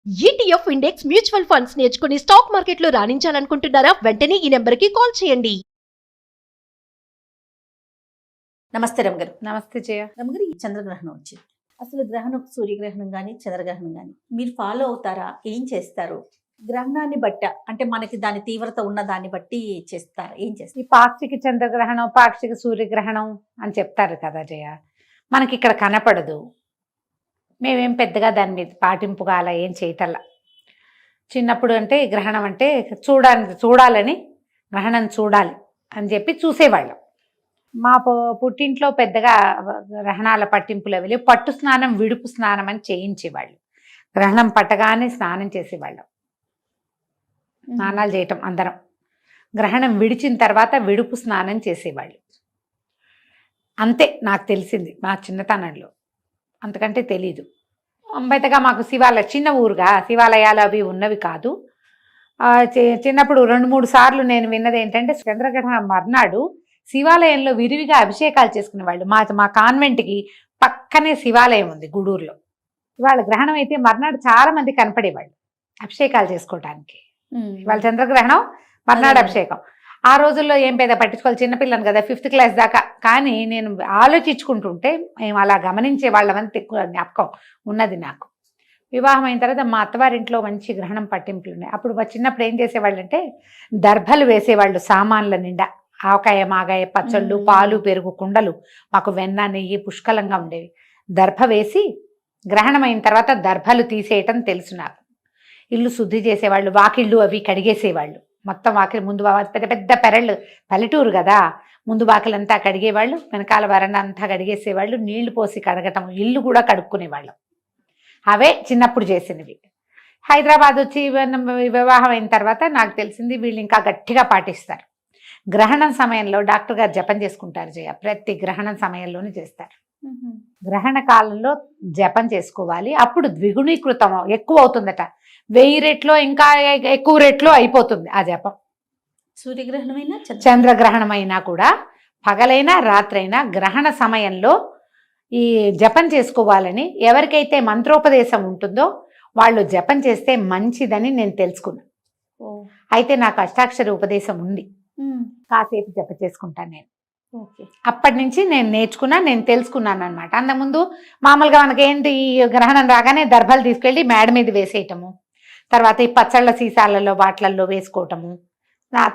ETF index mutual funds నేర్చుకుని stock మార్కెట్లో రాణించాలనుకుంటున్నారా? వెంటనే ఈ నెంబర్కి కాల్ చేయండి. నమస్తే రమగారు. నమస్తే జయ. రమగారు, ఈ చంద్రగ్రహణం వచ్చింది. అసలు గ్రహణం, సూర్యగ్రహణం కానీ చంద్రగ్రహణం కానీ మీరు ఫాలో అవుతారా? ఏం చేస్తారు? గ్రహణాన్ని బట్ట అంటే మనకి దాని తీవ్రత ఉన్న దాన్ని బట్టి చేస్తారు. ఏం చేస్తారు? ఈ పాక్షిక చంద్రగ్రహణం, పాక్షిక సూర్యగ్రహణం అని చెప్తారు కదా జయ. మనకి ఇక్కడ కనపడదు. మేమేం పెద్దగా దాని మీద పాటింపుగా అలా ఏం చేయటల్లా. చిన్నప్పుడు అంటే ఈ గ్రహణం అంటే చూడాలని గ్రహణం చూడాలి అని చెప్పి చూసేవాళ్ళం. మా పుట్టింట్లో పెద్దగా గ్రహణాల పట్టింపులు అవి పట్టు స్నానం, విడుపు స్నానం అని చేయించేవాళ్ళు. గ్రహణం పట్టగానే స్నానం చేసేవాళ్ళం. స్నానాలు చేయటం అందరం. గ్రహణం విడిచిన తర్వాత విడుపు స్నానం చేసేవాళ్ళు. అంతే నాకు తెలిసింది మా చిన్నతనంలో, అంతకంటే తెలీదు. పెద్దగా మాకు చిన్న ఊరుగా శివాలయాలు అవి ఉన్నవి కాదు. చిన్నప్పుడు 2-3 సార్లు నేను విన్నది ఏంటంటే, చంద్రగ్రహణం మర్నాడు శివాలయంలో విరివిగా అభిషేకాలు చేసుకునేవాళ్ళు. మా కాన్వెంట్కి పక్కనే శివాలయం ఉంది గూడూరులో. ఇవాళ గ్రహణం అయితే మర్నాడు చాలా మంది కనపడేవాళ్ళు అభిషేకాలు చేసుకోవటానికి. ఇవాళ చంద్రగ్రహణం, మర్నాడు అభిషేకం. ఆ రోజుల్లో ఏం పెద్ద పట్టించుకోవాలి, చిన్నపిల్లని కదా, 5th క్లాస్ దాకా. కానీ నేను ఆలోచించుకుంటుంటే మేము అలా గమనించే వాళ్ళమని ఎక్కువ జ్ఞాపకం ఉన్నది నాకు. వివాహం అయిన తర్వాత మా అత్తవారింట్లో మంచి గ్రహణం పట్టింపులు ఉన్నాయి. అప్పుడు మా చిన్నప్పుడు ఏం చేసేవాళ్ళు అంటే, దర్భలు వేసేవాళ్ళు సామాన్ల నిండా. ఆవకాయ, మాగాయ, పచ్చళ్ళు, పాలు, పెరుగు, కుండలు. మాకు వెన్న, నెయ్యి పుష్కలంగా ఉండేవి. దర్భ వేసి గ్రహణం అయిన తర్వాత దర్భలు తీసేయటం తెలుసు నాకు. ఇల్లు శుద్ధి చేసేవాళ్ళు, వాకిళ్ళు అవి కడిగేసేవాళ్ళు. మొత్తం వాకిలి ముందు పెద్ద పెద్ద పెరళ్ళు, పల్లెటూరు కదా, ముందు వాకిలంతా కడిగేవాళ్ళు, వెనకాల వరండా అంతా కడిగేసేవాళ్ళు. నీళ్లు పోసి కడగటం, ఇల్లు కూడా కడుక్కునేవాళ్ళం. అవే చిన్నప్పుడు చేసినవి. హైదరాబాద్ వచ్చి వివాహం అయిన తర్వాత నాకు తెలిసింది వీళ్ళు ఇంకా గట్టిగా పాటిస్తారు. గ్రహణం సమయంలో డాక్టర్ గారు జపం చేసుకుంటారు జయ. ప్రతి గ్రహణం సమయంలోనే చేస్తారు. గ్రహణ కాలంలో జపం చేసుకోవాలి. అప్పుడు ద్విగుణీకృతం ఎక్కువ అవుతుందట. 1000 రెట్లో ఇంకా ఎక్కువ రెట్లో అయిపోతుంది ఆ జపం. సూర్యగ్రహణమైనా చంద్రగ్రహణమైనా కూడా పగలైనా రాత్రైనా గ్రహణ సమయంలో ఈ జపం చేసుకోవాలని ఎవరికైతే మంత్రోపదేశం ఉంటుందో వాళ్ళు జపం చేస్తే మంచిదని నేను తెలుసుకున్నాను. అయితే నాకు అష్టాక్షరి ఉపదేశం ఉంది. కాసేపు జప చేసుకుంటాను నేను. అప్పటి నుంచి నేను నేను తెలుసుకున్నాను అనమాట. అంతకుముందు మామూలుగా మనకేంటి, ఈ గ్రహణం రాగానే దర్భలు తీసుకెళ్ళి మేడ మీద వేసేయటము, తర్వాత ఈ పచ్చళ్ళ సీసాలలో వాటిలలో వేసుకోవటము,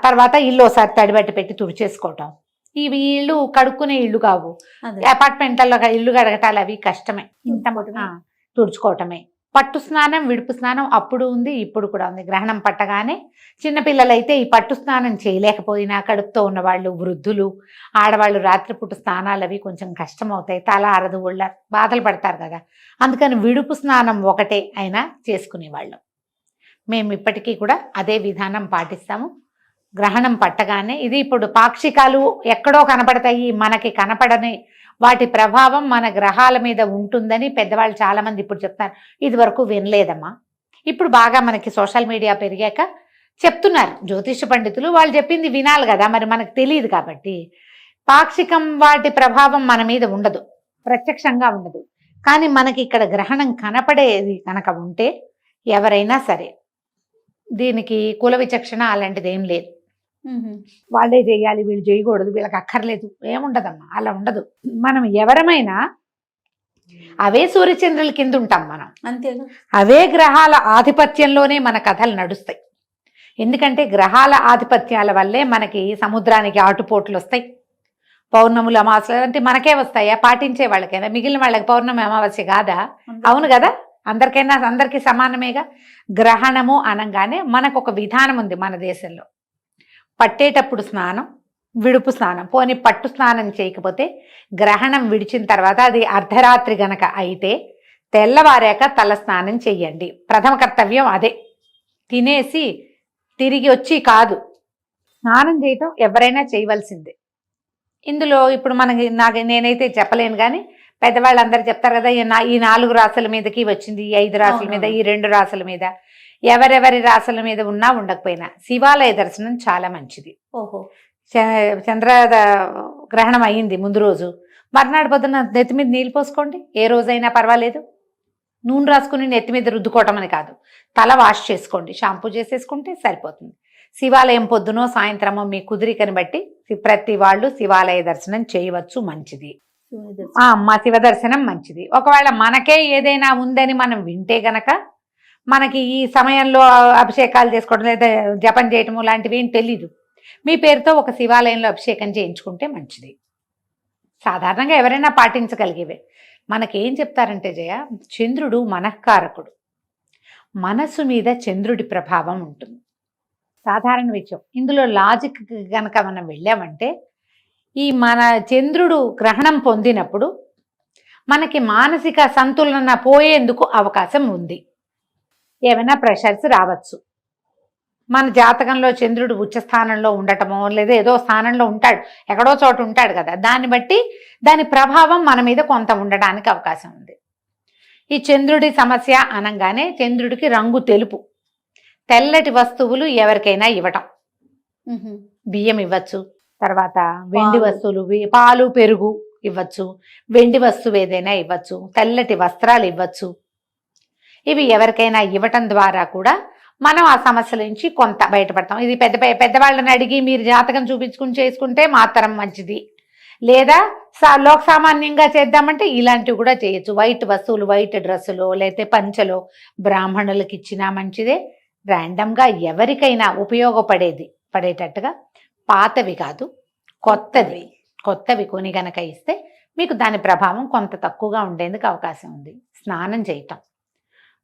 తర్వాత ఇల్లు ఒకసారి తడిబట్టి పెట్టి తుడిచేసుకోవటం. ఇవి ఇల్లు కడుక్కునే ఇల్లు కావు, అపార్ట్మెంట్లలో ఇల్లు కడగటాలు అవి కష్టమే. తుడుచుకోవటమే. పట్టు స్నానం, విడుపు స్నానం అప్పుడు ఉంది, ఇప్పుడు కూడా ఉంది. గ్రహణం పట్టగానే చిన్నపిల్లలైతే ఈ పట్టు స్నానం చేయలేకపోయినా, కడుపుతో ఉన్నవాళ్ళు, వృద్ధులు, ఆడవాళ్ళు రాత్రిపూట స్నానాలు అవి కొంచెం కష్టం అవుతాయి, తల ఆరదు, ఒళ్ళ బాధలు పడతారు కదా. అందుకని విడుపు స్నానం ఒకటే అయినా చేసుకునేవాళ్ళం. మేము ఇప్పటికీ కూడా అదే విధానం పాటిస్తాము. గ్రహణం పట్టగానే ఇది ఇప్పుడు పాక్షికాలు ఎక్కడో కనపడతాయి, మనకి కనపడని వాటి ప్రభావం మన గ్రహాల మీద ఉంటుందని పెద్దవాళ్ళు చాలామంది ఇప్పుడు చెప్తున్నారు. ఇది వరకు వినలేదమ్మా. ఇప్పుడు బాగా మనకి సోషల్ మీడియా పెరిగాక చెప్తున్నారు జ్యోతిష పండితులు. వాళ్ళు చెప్పింది వినాలి కదా, మరి మనకు తెలియదు కాబట్టి. పాక్షికం వాటి ప్రభావం మన మీద ఉండదు, ప్రత్యక్షంగా ఉండదు. కానీ మనకి ఇక్కడ గ్రహణం కనపడేది కనుక ఉంటే ఎవరైనా సరే దీనికి కుల విచక్షణ అలాంటిది ఏం లేదు. వాళ్ళే చేయాలి, వీళ్ళు చేయకూడదు, వీళ్ళకి అక్కర్లేదు, ఏముండదమ్మా, అలా ఉండదు. మనం ఎవరమైనా అవే సూర్యచంద్రుల కింద ఉంటాం మనం, అంతేగా. అవే గ్రహాల ఆధిపత్యంలోనే మన కథలు నడుస్తాయి. ఎందుకంటే గ్రహాల ఆధిపత్యాల వల్లే మనకి సముద్రానికి ఆటుపోట్లు వస్తాయి. పౌర్ణములు, అమావాస్యలు అంటే మనకే వస్తాయా? పాటించే వాళ్ళకైనా, మిగిలిన వాళ్ళకి పౌర్ణమి అమావాస్య కాదా? అవును కదా, అందరికైనా అందరికీ సమానమేగా. గ్రహణము అనగానే మనకు ఒక విధానం ఉంది మన దేశంలో. పట్టేటప్పుడు స్నానం, విడుపు స్నానం. పోనీ పట్టు స్నానం చేయకపోతే గ్రహణం విడిచిన తర్వాత అది అర్ధరాత్రి గనక అయితే తెల్లవారాక తల స్నానం చెయ్యండి. ప్రథమ కర్తవ్యం అదే. తినేసి తిరిగి వచ్చి కాదు, స్నానం చేయటం ఎవరైనా చేయవలసిందే. ఇందులో ఇప్పుడు నేనైతే చెప్పలేను, కానీ పెద్దవాళ్ళందరూ చెప్తారు కదా, ఈ 4 రాసుల మీదకి వచ్చింది, ఈ 5 రాసుల మీద, ఈ 2 రాసుల మీద. ఎవరెవరి రాసుల మీద ఉన్నా ఉండకపోయినా శివాలయ దర్శనం చాలా మంచిది. చంద్ర గ్రహణం అయ్యింది ముందు రోజు, మర్నాడు పొద్దున్న నెత్తి మీద నీళ్ళు పోసుకోండి, ఏ రోజైనా పర్వాలేదు. నూనె రాసుకుని నెత్తి మీద రుద్దుకోవటం అని కాదు, తల వాష్ చేసుకోండి, షాంపూ చేసేసుకుంటే సరిపోతుంది. శివాలయం పొద్దునో సాయంత్రమో మీ కుదిరికని బట్టి ప్రతి వాళ్ళు శివాలయ దర్శనం చేయవచ్చు, మంచిది. మా శివ దర్శనం మంచిది. ఒకవేళ మనకే ఏదైనా ఉందని మనం వింటే గనక మనకి ఈ సమయంలో అభిషేకాలు చేసుకోవడం లేదా జపం చేయటము లాంటివి ఏం తెలీదు, మీ పేరుతో ఒక శివాలయంలో అభిషేకం చేయించుకుంటే మంచిది. సాధారణంగా ఎవరైనా పాటించగలిగేవే. మనకేం చెప్తారంటే జయ, చంద్రుడు మనఃకారకుడు, మనస్సు మీద చంద్రుడి ప్రభావం ఉంటుంది. సాధారణ విషయం. ఇందులో లాజిక్ కనుక మనం వెళ్ళామంటే ఈ మన చంద్రుడు గ్రహణం పొందినప్పుడు మనకి మానసిక సంతులన పోయేందుకు అవకాశం ఉంది. ఏమైనా ప్రెషర్స్ రావచ్చు. మన జాతకంలో చంద్రుడు ఉచ్చ స్థానంలో ఉండటమో లేదా ఏదో స్థానంలో ఉంటాడు, ఎక్కడో చోట ఉంటాడు కదా, దాన్ని బట్టి దాని ప్రభావం మన మీద కొంత ఉండడానికి అవకాశం ఉంది. ఈ చంద్రుడి సమస్య అనగానే చంద్రుడికి రంగు తెలుపు, తెల్లటి వస్తువులు ఎవరికైనా ఇవ్వటం, బియ్యం ఇవ్వచ్చు, తర్వాత వెండి వస్తువులు, పాలు పెరుగు ఇవ్వచ్చు, వెండి వస్తువు ఏదైనా ఇవ్వచ్చు, తెల్లటి వస్త్రాలు ఇవ్వచ్చు. ఇవి ఎవరికైనా ఇవ్వటం ద్వారా కూడా మనం ఆ సమస్యల నుంచి కొంత బయటపడతాం. ఇది పెద్దవాళ్ళని అడిగి మీరు జాతకం చూపించుకుని చేసుకుంటే మాత్రం మంచిది, లేదా లోక సామాన్యంగా చేద్దామంటే ఇలాంటివి కూడా చేయొచ్చు. వైట్ వస్తువులు, వైట్ డ్రెస్సులో లేకపోతే పంచలో బ్రాహ్మణులకు ఇచ్చినా మంచిదే. ర్యాండమ్గా ఎవరికైనా పడేటట్టుగా పాతవి కాదు కొత్తవి కొని గనక ఇస్తే మీకు దాని ప్రభావం కొంత తక్కువగా ఉండేందుకు అవకాశం ఉంది. స్నానం చేయటం,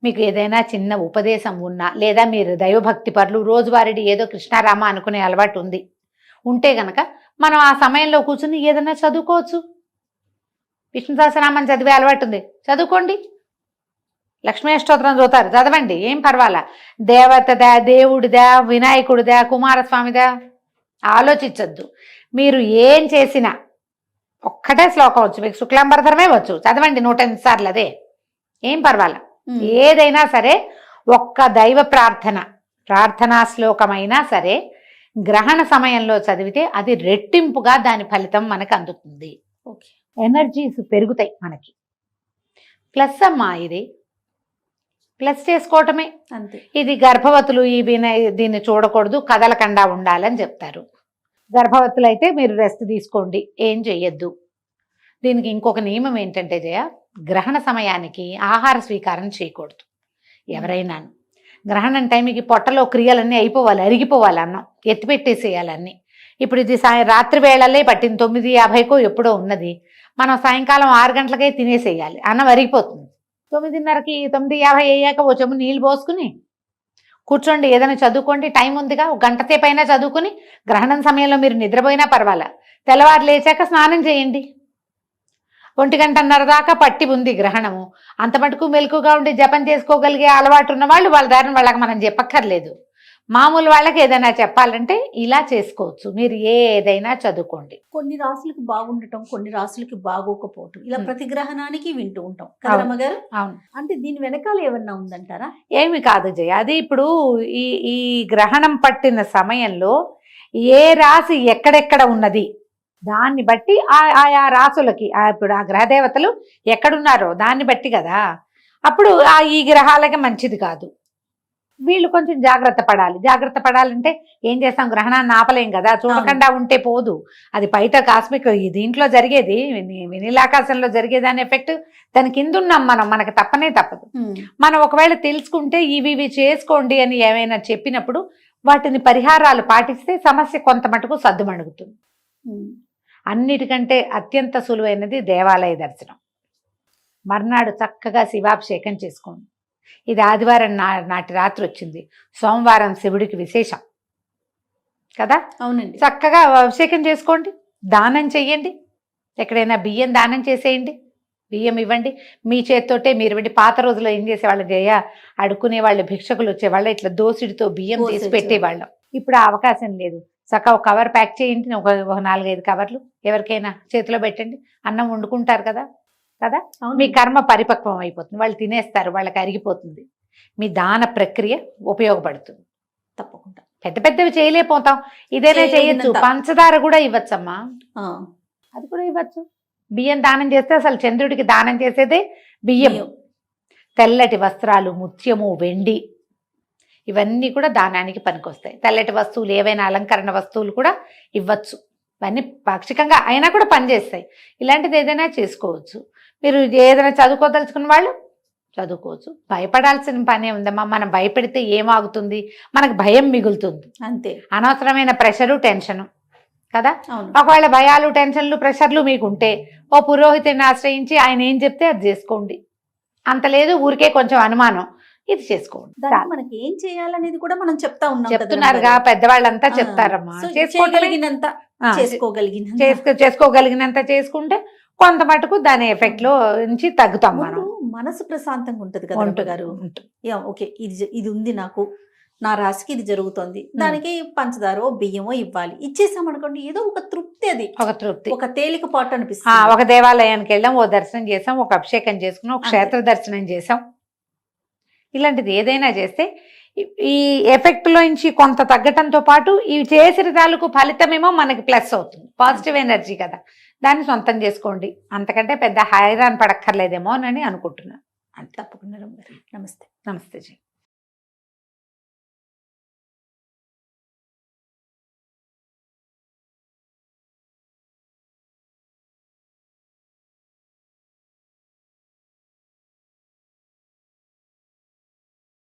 మీకు ఏదైనా చిన్న ఉపదేశం ఉన్నా లేదా మీరు దైవభక్తి పరులు రోజువారీ ఏదో కృష్ణారామ అనుకునే అలవాటు ఉంటే గనక మనం ఆ సమయంలో కూర్చుని ఏదైనా చదువుకోవచ్చు. విష్ణు సహస్రనామం చదివే అలవాటు ఉంది, చదువుకోండి. లక్ష్మీ అష్టోత్తరం చదువుతారు, చదవండి, ఏం పర్వాలా. దేవతదా, దేవుడిదా, వినాయకుడిదా, కుమారస్వామిదా ఆలోచించద్దు. మీరు ఏం చేసినా ఒక్కటే శ్లోకం వచ్చు, మీకు శుక్లాంబరధరమే వచ్చు, చదవండి 108 సార్లు, అదే ఏం పర్వాలా. ఏదైనా సరే ఒక్క దైవ ప్రార్థనా శ్లోకమైనా సరే గ్రహణ సమయంలో చదివితే అది రెట్టింపుగా దాని ఫలితం మనకు అందుతుంది. ఓకే, ఎనర్జీస్ పెరుగుతాయి మనకి. ప్లస్ అమ్మా, ఇది ప్లస్ చేసుకోవటమే అంతే. ఇది గర్భవతులు దీన్ని చూడకూడదు, కదలకుండా ఉండాలని చెప్తారు. గర్భవతులు అయితే మీరు రెస్ట్ తీసుకోండి, ఏం చెయ్యొద్దు. దీనికి ఇంకొక నియమం ఏంటంటే జయ, గ్రహణ సమయానికి ఆహార స్వీకారం చేయకూడదు ఎవరైనా. గ్రహణం టైంకి పొట్టలో క్రియలన్నీ అయిపోవాలి, అరిగిపోవాలి, అన్నం ఎత్తిపెట్టేసేయాలన్నీ. ఇప్పుడు ఇది రాత్రి వేళలే పట్టింది, 9:50కో ఎప్పుడో ఉన్నది, మనం సాయంకాలం 6 గంటలకే తినేసేయాలి, అన్నం అరిగిపోతుంది. 9:30కి 9:50 అయ్యాక ఓ చెంబు నీళ్ళు పోసుకుని కూర్చోండి, ఏదైనా చదువుకోండి, టైం ఉందిగా, ఒక గంట సేపు అయినా చదువుకుని గ్రహణం సమయంలో మీరు నిద్రపోయినా పర్వాలా, తెల్లవారు లేచాక స్నానం చేయండి. 1:30 దాకా పట్టి ఉంది గ్రహణము, అంత మటుకు మెలకుగా ఉండి జపం చేసుకోగలిగే అలవాటు ఉన్న వాళ్ళు వాళ్ళ దారిని వాళ్ళకి మనం చెప్పక్కర్లేదు. మామూలు వాళ్ళకి ఏదైనా చెప్పాలంటే ఇలా చేసుకోవచ్చు, మీరు ఏదైనా చదువుకోండి. కొన్ని రాసులకి బాగుండటం, కొన్ని రాసులకి బాగోకపోవటం, ఇలా ప్రతి గ్రహణానికి వింటూ ఉంటాం కదా రమ్మగారు. అవును, అంటే దీని వెనకాల ఏమన్నా ఉందంటారా? ఏమి కాదు జయ, అది ఇప్పుడు ఈ గ్రహణం పట్టిన సమయంలో ఏ రాశి ఎక్కడెక్కడ ఉన్నది దాన్ని బట్టి ఆయా రాసులకి ఇప్పుడు ఆ గ్రహదేవతలు ఎక్కడున్నారో దాన్ని బట్టి కదా. అప్పుడు ఈ గ్రహాలకి మంచిది కాదు, వీళ్ళు కొంచెం జాగ్రత్త పడాలంటే ఏం చేస్తాం, గ్రహణాన్ని ఆపలేం కదా, చూడకుండా ఉంటే పోదు. అది బయట కాస్మిక్ దీంట్లో జరిగేది, వినీలాకాశంలో జరిగేదాని ఎఫెక్ట్ దాని కింద ఉన్నాం మనకు తప్పదు. మనం ఒకవేళ తెలుసుకుంటే ఇవి చేసుకోండి అని ఏమైనా చెప్పినప్పుడు వాటిని పరిహారాలు పాటిస్తే సమస్య కొంత మటుకు సద్దుమణుగుతుంది. అన్నిటికంటే అత్యంత సులువైనది దేవాలయ దర్శనం. మర్నాడు చక్కగా శివాభిషేకం చేసుకోండి. ఇది ఆదివారం నాటి రాత్రి వచ్చింది, సోమవారం శివుడికి విశేషం కదా. అవునండి, చక్కగా అభిషేకం చేసుకోండి, దానం చెయ్యండి, ఎక్కడైనా బియ్యం దానం చేసేయండి, బియ్యం ఇవ్వండి మీ చేత్తోటే. మీరు ఇవ్వండి. పాత రోజుల్లో ఏం చేసేవాళ్ళు జయ, అడుక్కునే వాళ్ళు, భిక్షకులు వచ్చేవాళ్ళు, ఇట్లా దోసిడితో బియ్యం తీసి పెట్టేవాళ్ళం. ఇప్పుడు ఆ అవకాశం లేదు. చక్కగా ఒక కవర్ ప్యాక్ చేయండి, ఒక 4-5 కవర్లు ఎవరికైనా చేతిలో పెట్టండి, అన్నం వండుకుంటారు కదా. మీ కర్మ పరిపక్వం అయిపోతుంది, వాళ్ళు తినేస్తారు, వాళ్ళకి అరిగిపోతుంది. మీ దాన ప్రక్రియ ఉపయోగపడుతుంది. తప్పకుండా. పెద్దవి చేయలేకపోతాం, ఇదేనే చేయొచ్చు. పంచదార కూడా ఇవ్వచ్చమ్మా, అది కూడా ఇవ్వచ్చు. బియ్యం దానం చేస్తే అసలు చంద్రుడికి దానం చేసేదే బియ్యం. తెల్లటి వస్త్రాలు, ముత్యము, వెండి ఇవన్నీ కూడా దానానికి పనికొస్తాయి. తెల్లటి వస్తువులు ఏవైనా అలంకరణ వస్తువులు కూడా ఇవ్వచ్చు. ఇవన్నీ పాక్షికంగా అయినా కూడా పనిచేస్తాయి. ఇలాంటిది ఏదైనా చేసుకోవచ్చు. మీరు ఏదైనా చదువుకోదలుచుకున్న వాళ్ళు చదువుకోవచ్చు. భయపడాల్సిన పనే ఉందమ్మా. మనం భయపెడితే ఏమాగుతుంది? మనకు భయం మిగులుతుంది. అంతే. అనవసరమైన ప్రెషరు, టెన్షను కదా. అవును. ఒకవేళ భయాలు, టెన్షన్లు, ప్రెషర్లు మీకుంటే ఓ పురోహితుడిని ఆశ్రయించి ఆయన ఏం చెప్తే అది చేసుకోండి. అంత లేదు ఊరికే కొంచెం అనుమానం, ఇది చేసుకోండి. దానికి మనకి ఏం చేయాలనేది కూడా మనం చెప్తా ఉన్నాం కదా చెప్తున్నారుగా రమగారు. పెద్దవాళ్ళంతా ఆ, చెప్తారమ్మా. సో చేసుకోవటమే. చేయగలిగినంత చేసుకోగలిగినంత. చేసుకోగలిగినంత చేసుకుంటే కొంత మటుకు దాని ఎఫెక్ట్ లో నుంచి తగ్గుతాం మనం. ముందు మనసు ప్రశాంతంగా ఉంటది కదా ఉంటుంది, గారు. ఉంటుంది. ఓకే, ఇది ఉంది నాకు, నా రాశికి ఇది జరుగుతోంది, దానికి పంచదారో బియ్యమో ఇవ్వాలి. ఇచ్చేసామనుకోండి ఏదో ఒక తృప్తి, అది ఒక తృప్తి, ఒక తేలికపాటు అనిపిస్తుంది. ఒక దేవాలయానికి వెళ్ళాం, ఓ దర్శనం చేసాం, ఒక అభిషేకం చేసుకున్నాం, ఒక క్షేత్ర దర్శనం చేసాం. ఇలాంటిది ఏదైనా చేస్తే ఈ ఎఫెక్ట్ లో నుంచి కొంత తగ్గటంతో పాటు ఈ చేసిన తాలూకు ఫలితమేమో మనకి ప్లస్ అవుతుంది. పాజిటివ్ ఎనర్జీ కదా, దాన్ని సొంతం చేసుకోండి. అంతకంటే పెద్ద హైరాన్ పడక్కర్లేదేమో అని అనుకుంటున్నాను. తప్పకుండా రమగారు. నమస్తే. నమస్తే జీ.